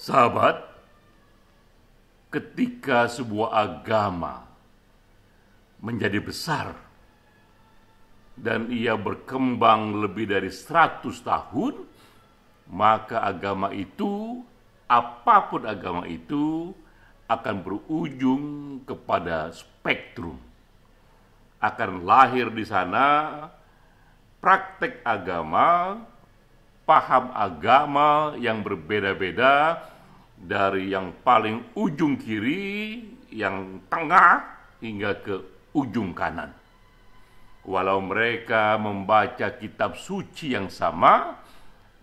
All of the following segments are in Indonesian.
Sahabat, ketika sebuah agama menjadi besar dan ia berkembang lebih dari 100 tahun, maka agama itu, apapun agama itu, akan berujung kepada spektrum. Akan lahir di sana praktek agama, paham agama yang berbeda-beda, dari yang paling ujung kiri, yang tengah, hingga ke ujung kanan. Walau mereka membaca kitab suci yang sama,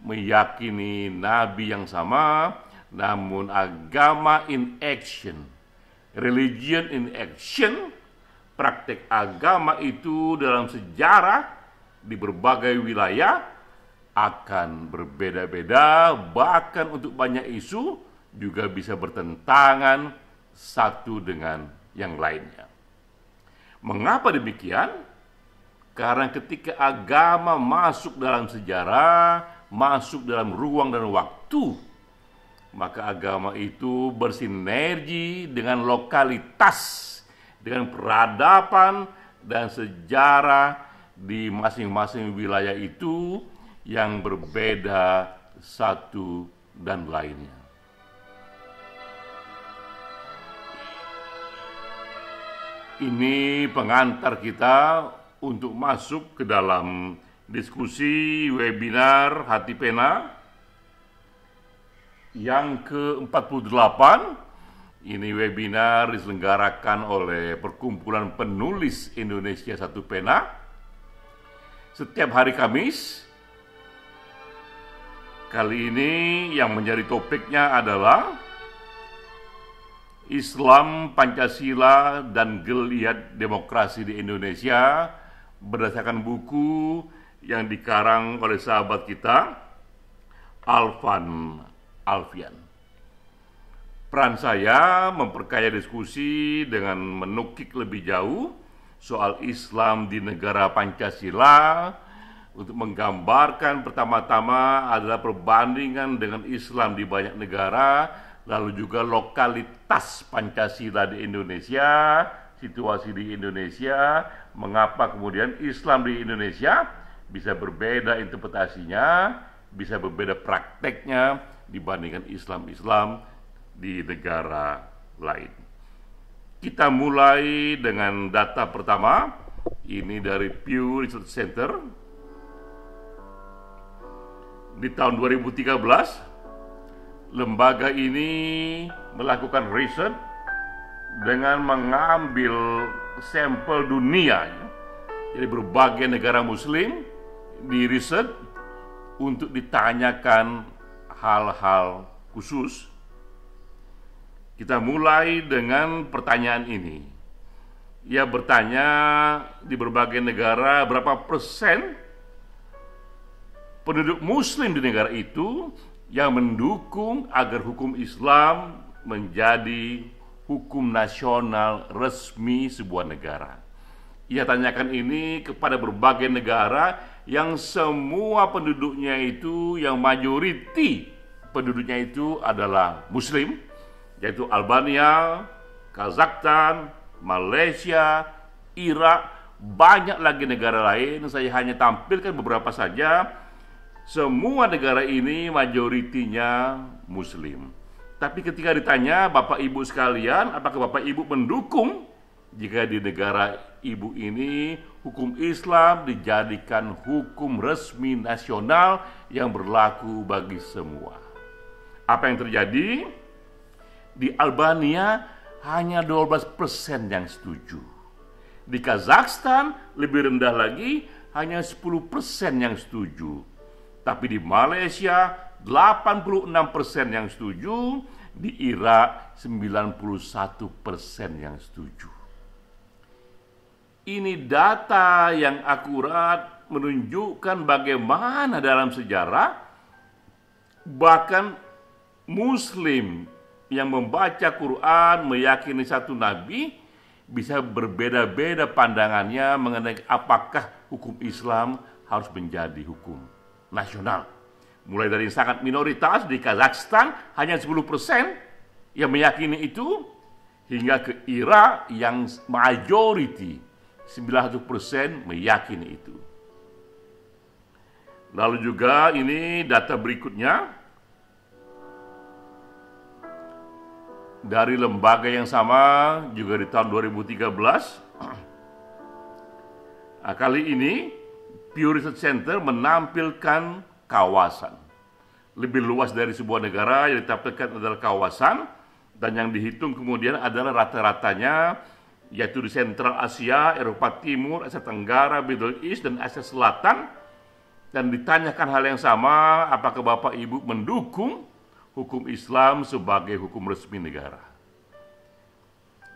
meyakini nabi yang sama, namun agama in action, religion in action, praktek agama itu dalam sejarah di berbagai wilayah akan berbeda-beda, bahkan untuk banyak isu juga bisa bertentangan satu dengan yang lainnya. Mengapa demikian? Karena ketika agama masuk dalam sejarah, masuk dalam ruang dan waktu, maka agama itu bersinergi dengan lokalitas, dengan peradaban dan sejarah di masing-masing wilayah itu yang berbeda satu dan lainnya. Ini pengantar kita untuk masuk ke dalam diskusi webinar Hati Pena yang ke-48. Ini webinar diselenggarakan oleh Perkumpulan Penulis Indonesia Satu Pena setiap hari Kamis. Kali ini yang menjadi topiknya adalah Islam, Pancasila, dan Geliat Demokrasi di Indonesia berdasarkan buku yang dikarang oleh sahabat kita, Alvan Alfian. Peran saya memperkaya diskusi dengan menukik lebih jauh soal Islam di negara Pancasila, untuk menggambarkan pertama-tama adalah perbandingan dengan Islam di banyak negara, lalu juga lokalitas Pancasila di Indonesia, situasi di Indonesia, mengapa kemudian Islam di Indonesia bisa berbeda interpretasinya, bisa berbeda prakteknya dibandingkan Islam-Islam di negara lain. Kita mulai dengan data pertama, ini dari Pew Research Center. Di tahun 2013, lembaga ini melakukan riset dengan mengambil sampel dunia, jadi berbagai negara muslim di riset untuk ditanyakan hal-hal khusus. Kita mulai dengan pertanyaan ini. Ia bertanya di berbagai negara berapa persen penduduk muslim di negara itu yang mendukung agar hukum Islam menjadi hukum nasional resmi sebuah negara. Ia tanyakan ini kepada berbagai negara yang semua penduduknya itu, yang majoriti penduduknya itu adalah muslim, yaitu Albania, Kazakhstan, Malaysia, Irak, banyak lagi negara lain. Saya hanya tampilkan beberapa saja. Semua negara ini majoritinya muslim. Tapi ketika ditanya, Bapak Ibu sekalian, apakah Bapak Ibu mendukung jika di negara Ibu ini hukum Islam dijadikan hukum resmi nasional yang berlaku bagi semua? Apa yang terjadi? Di Albania hanya 12% yang setuju. Di Kazakhstan lebih rendah lagi, hanya 10% yang setuju. Tapi di Malaysia 86% yang setuju, di Irak 91% yang setuju. Ini data yang akurat menunjukkan bagaimana dalam sejarah bahkan muslim yang membaca Quran, meyakini satu nabi, bisa berbeda-beda pandangannya mengenai apakah hukum Islam harus menjadi hukum nasional. Mulai dari sangat minoritas di Kazakhstan hanya 10% yang meyakini itu, hingga ke Irak yang majority 91% meyakini itu. Lalu juga ini data berikutnya dari lembaga yang sama juga di tahun 2013. Kali ini Pew Research Center menampilkan kawasan lebih luas dari sebuah negara yang ditampilkan adalah kawasan, dan yang dihitung kemudian adalah rata-ratanya, yaitu di Sentral Asia, Eropa Timur, Asia Tenggara, Middle East, dan Asia Selatan. Dan ditanyakan hal yang sama, apakah Bapak Ibu mendukung hukum Islam sebagai hukum resmi negara?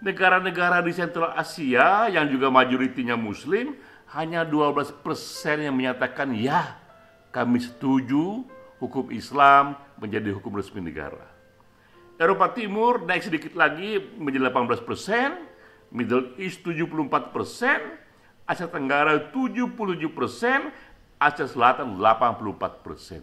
Negara-negara di Sentral Asia yang juga mayoritinya Muslim, hanya 12% yang menyatakan ya, kami setuju hukum Islam menjadi hukum resmi negara. Eropa Timur naik sedikit lagi menjadi 18%, Middle East 74%, Asia Tenggara 77%, Asia Selatan 84%.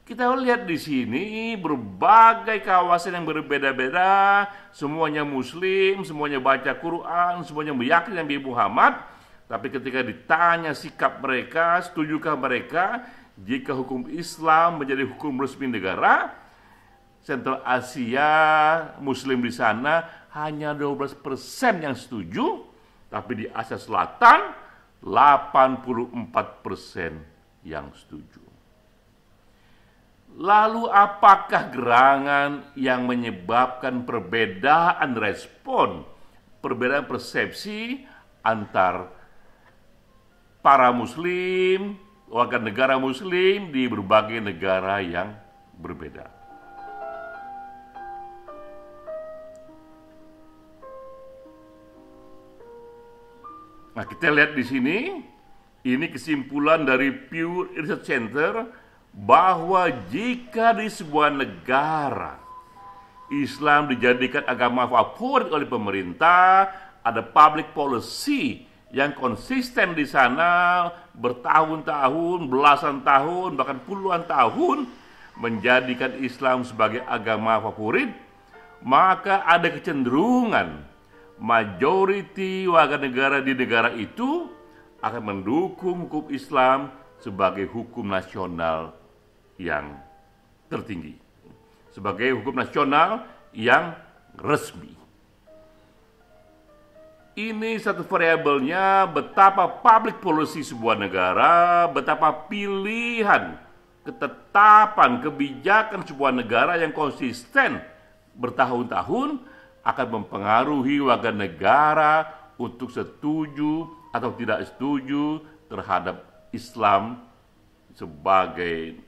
Kita lihat di sini berbagai kawasan yang berbeda-beda, semuanya Muslim, semuanya baca Quran, semuanya meyakini Nabi Muhammad. Tapi ketika ditanya sikap mereka, setujukah mereka jika hukum Islam menjadi hukum resmi negara? Sentral Asia, Muslim di sana hanya 12% yang setuju, tapi di Asia Selatan 84% yang setuju. Lalu apakah gerangan yang menyebabkan perbedaan respon, perbedaan persepsi antar para Muslim, warga negara Muslim di berbagai negara yang berbeda? Nah, kita lihat di sini, ini kesimpulan dari Pew Research Center bahwa jika di sebuah negara Islam dijadikan agama favorit oleh pemerintah, ada public policy yang konsisten di sana bertahun-tahun, belasan tahun, bahkan puluhan tahun menjadikan Islam sebagai agama favorit, maka ada kecenderungan majority warga negara di negara itu akan mendukung hukum Islam sebagai hukum nasional yang tertinggi, sebagai hukum nasional yang resmi. Ini satu variabelnya betapa public policy sebuah negara, betapa pilihan, ketetapan, kebijakan sebuah negara yang konsisten bertahun-tahun akan mempengaruhi warga negara untuk setuju atau tidak setuju terhadap Islam sebagai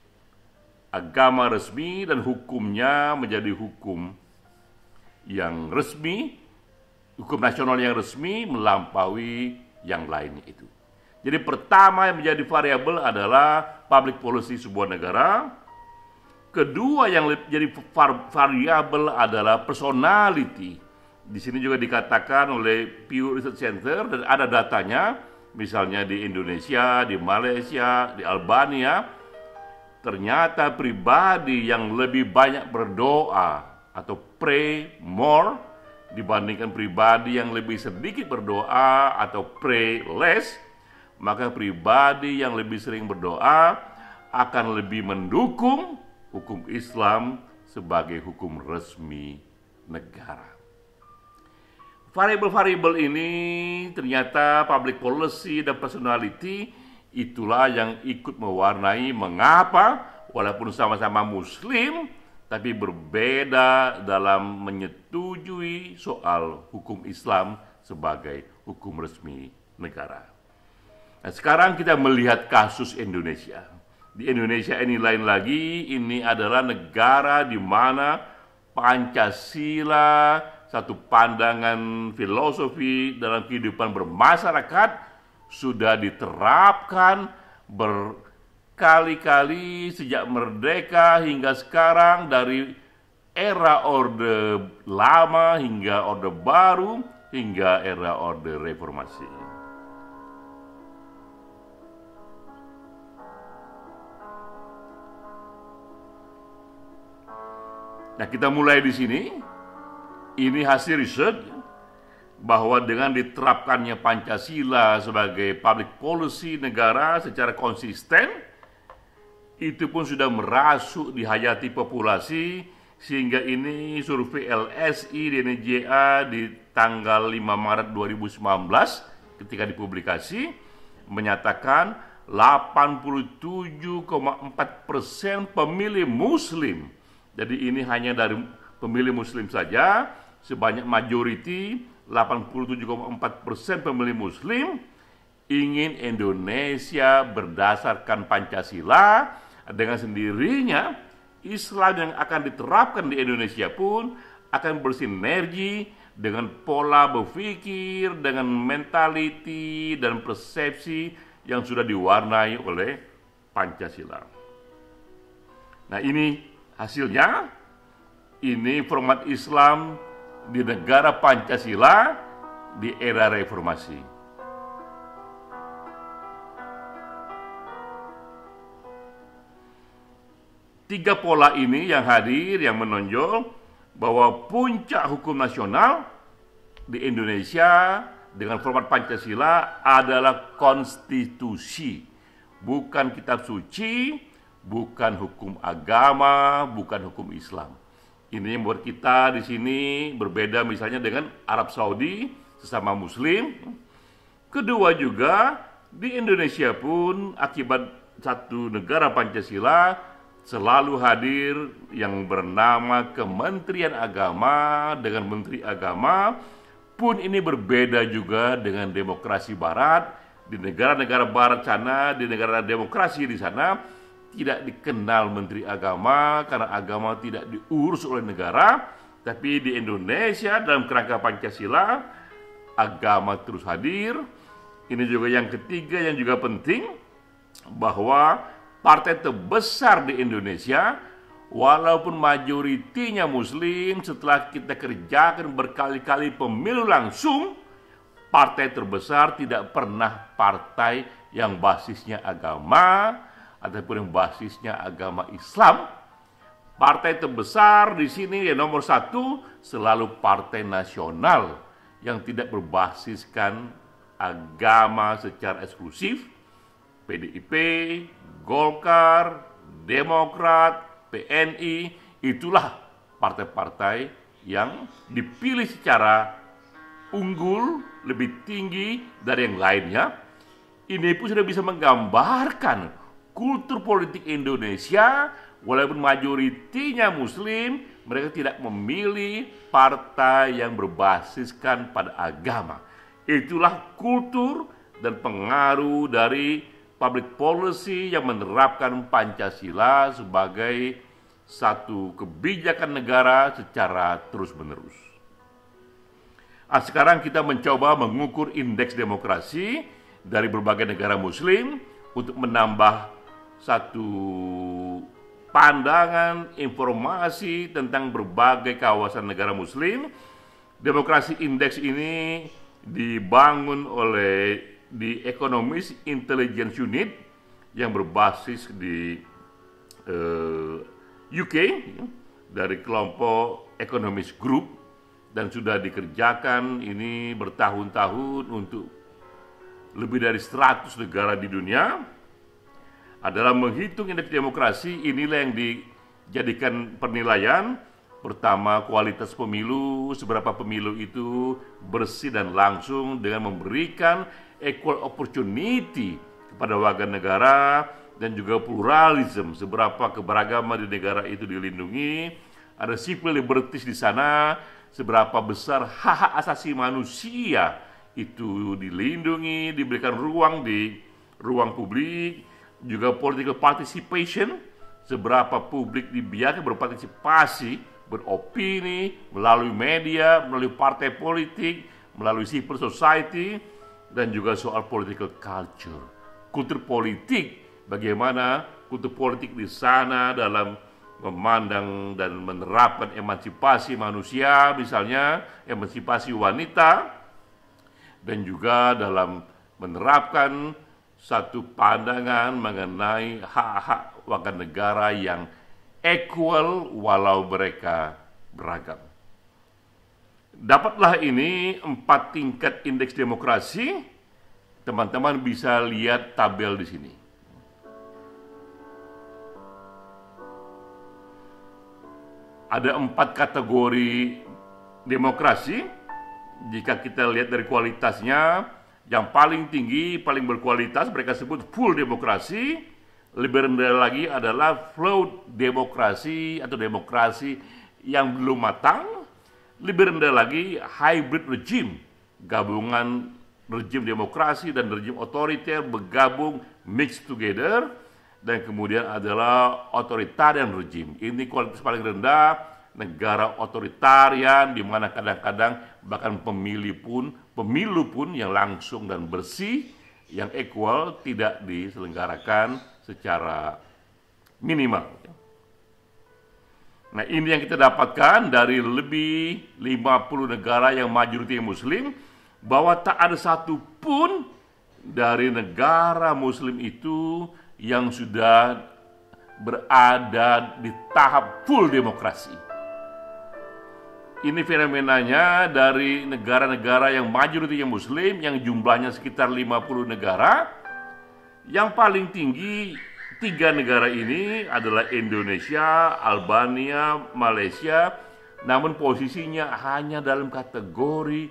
agama resmi dan hukumnya menjadi hukum yang resmi, hukum nasional yang resmi melampaui yang lainnya itu. Jadi pertama yang menjadi variabel adalah public policy sebuah negara. Kedua yang jadi variabel adalah personality. Di sini juga dikatakan oleh Pew Research Center dan ada datanya, misalnya di Indonesia, di Malaysia, di Albania, ternyata pribadi yang lebih banyak berdoa atau pray more dibandingkan pribadi yang lebih sedikit berdoa atau pray less, maka pribadi yang lebih sering berdoa akan lebih mendukung hukum Islam sebagai hukum resmi negara. Variabel-variabel ini ternyata public policy dan personality itulah yang ikut mewarnai mengapa walaupun sama-sama Muslim tapi berbeda dalam menyetujui soal hukum Islam sebagai hukum resmi negara. Nah, sekarang kita melihat kasus Indonesia. Di Indonesia ini lain lagi, ini adalah negara di mana Pancasila, satu pandangan filosofi dalam kehidupan bermasyarakat, sudah diterapkan berkali-kali sejak merdeka hingga sekarang, dari era Orde Lama hingga Orde Baru hingga era Orde Reformasi. Nah, kita mulai di sini. Ini hasil riset bahwa dengan diterapkannya Pancasila sebagai public policy negara secara konsisten, itu pun sudah merasuk di hayati populasi, sehingga ini survei LSI di NJA di tanggal 5 Maret 2019 ketika dipublikasi menyatakan 87,4% pemilih Muslim. Jadi ini hanya dari pemilih Muslim saja, sebanyak majority 87,4% pemilih Muslim ingin Indonesia berdasarkan Pancasila. Dengan sendirinya Islam yang akan diterapkan di Indonesia pun akan bersinergi dengan pola berpikir, dengan mentality dan persepsi yang sudah diwarnai oleh Pancasila. Nah, ini hasilnya. Ini format Islam di negara Pancasila di era reformasi. Tiga pola ini yang hadir, yang menonjol bahwa puncak hukum nasional di Indonesia dengan format Pancasila adalah konstitusi, bukan kitab suci, bukan hukum agama, bukan hukum Islam. Ini yang membuat kita di sini berbeda misalnya dengan Arab Saudi, sesama Muslim. Kedua juga di Indonesia pun akibat satu negara Pancasila selalu hadir yang bernama Kementerian Agama. Dengan Menteri Agama pun ini berbeda juga dengan demokrasi Barat. Di negara-negara Barat sana, di negara demokrasi di sana tidak dikenal Menteri Agama karena agama tidak diurus oleh negara. Tapi di Indonesia dalam kerangka Pancasila agama terus hadir. Ini juga yang ketiga yang juga penting, bahwa partai terbesar di Indonesia, walaupun majoritinya Muslim, setelah kita kerjakan berkali-kali pemilu langsung, partai terbesar tidak pernah partai yang basisnya agama ataupun yang basisnya agama Islam. Partai terbesar di sini yang nomor satu selalu partai nasional yang tidak berbasiskan agama secara eksklusif. PDIP, Golkar, Demokrat, PNI, itulah partai-partai yang dipilih secara unggul, lebih tinggi dari yang lainnya. Ini pun sudah bisa menggambarkan kultur politik Indonesia, walaupun majoritinya Muslim, mereka tidak memilih partai yang berbasiskan pada agama. Itulah kultur dan pengaruh dari public policy yang menerapkan Pancasila sebagai satu kebijakan negara secara terus-menerus. Sekarang kita mencoba mengukur indeks demokrasi dari berbagai negara Muslim untuk menambah satu pandangan informasi tentang berbagai kawasan negara Muslim. Demokrasi indeks ini dibangun oleh di Economist Intelligence Unit yang berbasis di UK dari kelompok Economist Group, dan sudah dikerjakan ini bertahun-tahun untuk lebih dari 100 negara di dunia. Adalah menghitung indeks demokrasi, inilah yang dijadikan penilaian. Pertama, kualitas pemilu, seberapa pemilu itu bersih dan langsung dengan memberikan equal opportunity kepada warga negara, dan juga pluralism, seberapa keberagaman di negara itu dilindungi. Ada civil liberties di sana, seberapa besar hak asasi manusia itu dilindungi, diberikan ruang di ruang publik. Juga political participation, seberapa publik dibiarkan berpartisipasi, beropini melalui media, melalui partai politik, melalui civil society, dan juga soal political culture, kultur politik, bagaimana kultur politik di sana dalam memandang dan menerapkan emansipasi manusia, misalnya emansipasi wanita, dan juga dalam menerapkan satu pandangan mengenai hak-hak warga negara yang equal walau mereka beragam. Dapatlah ini 4 tingkat indeks demokrasi. Teman-teman bisa lihat tabel di sini. Ada 4 kategori demokrasi. Jika kita lihat dari kualitasnya, yang paling tinggi, paling berkualitas mereka sebut full demokrasi. Lebih rendah lagi adalah flawed demokrasi atau demokrasi yang belum matang. Lebih rendah lagi hybrid regime, gabungan rejim demokrasi dan rejim otoriter bergabung, mixed together. Dan kemudian adalah authoritarian regime. Ini kualitas paling rendah, negara otoritarian di mana kadang-kadang bahkan pemilu pun yang langsung dan bersih, yang equal tidak diselenggarakan secara minimal. Nah, ini yang kita dapatkan dari lebih 50 negara yang majoriti muslim, bahwa tak ada satu pun dari negara muslim itu yang sudah berada di tahap full demokrasi. Ini fenomenanya dari negara-negara yang majoritinya muslim, yang jumlahnya sekitar 50 negara. Yang paling tinggi 3 negara ini adalah Indonesia, Albania, Malaysia. Namun posisinya hanya dalam kategori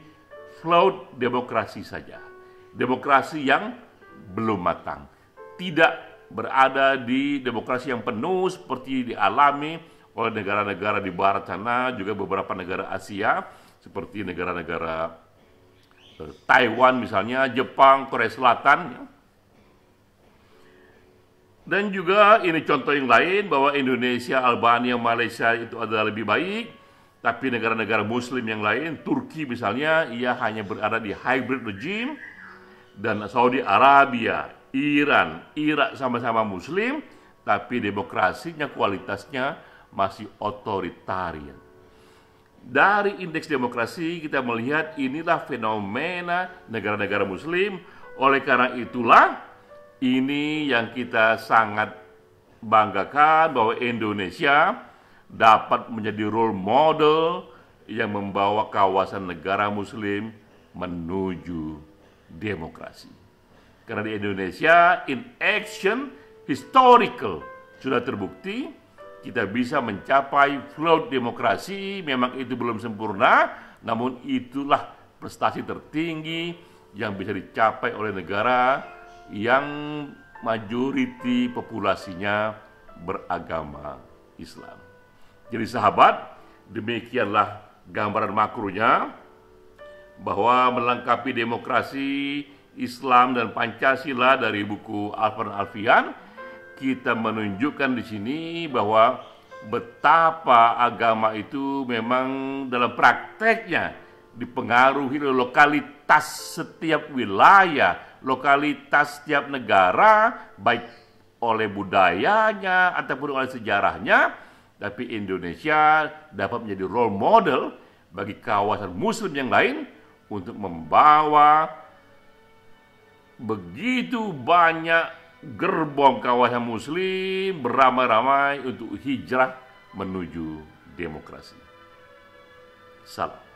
flawed demokrasi saja. Demokrasi yang belum matang. Tidak berada di demokrasi yang penuh seperti dialami oleh negara-negara di barat sana, juga beberapa negara Asia seperti negara-negara Taiwan misalnya, Jepang, Korea Selatan. Dan juga ini contoh yang lain bahwa Indonesia, Albania, Malaysia itu adalah lebih baik. Tapi negara-negara muslim yang lain, Turki misalnya, ia hanya berada di hybrid regime. Dan Saudi Arabia, Iran, Irak sama-sama muslim, tapi demokrasinya, kualitasnya masih otoritarian. Dari indeks demokrasi kita melihat inilah fenomena negara-negara muslim. Oleh karena itulah ini yang kita sangat banggakan bahwa Indonesia dapat menjadi role model yang membawa kawasan negara muslim menuju demokrasi. Karena di Indonesia, in action, historical, sudah terbukti kita bisa mencapai flawed demokrasi. Memang itu belum sempurna, namun itulah prestasi tertinggi yang bisa dicapai oleh negara yang majoriti populasinya beragama Islam. Jadi sahabat, demikianlah gambaran makronya bahwa melengkapi demokrasi, Islam dan Pancasila dari buku Alfan Alfian, kita menunjukkan di sini bahwa betapa agama itu memang dalam prakteknya dipengaruhi oleh lokalitas setiap wilayah, lokalitas setiap negara, baik oleh budayanya ataupun oleh sejarahnya. Tapi Indonesia dapat menjadi role model bagi kawasan muslim yang lain untuk membawa begitu banyak gerbong kawasan muslim beramai-ramai untuk hijrah menuju demokrasi. Salam.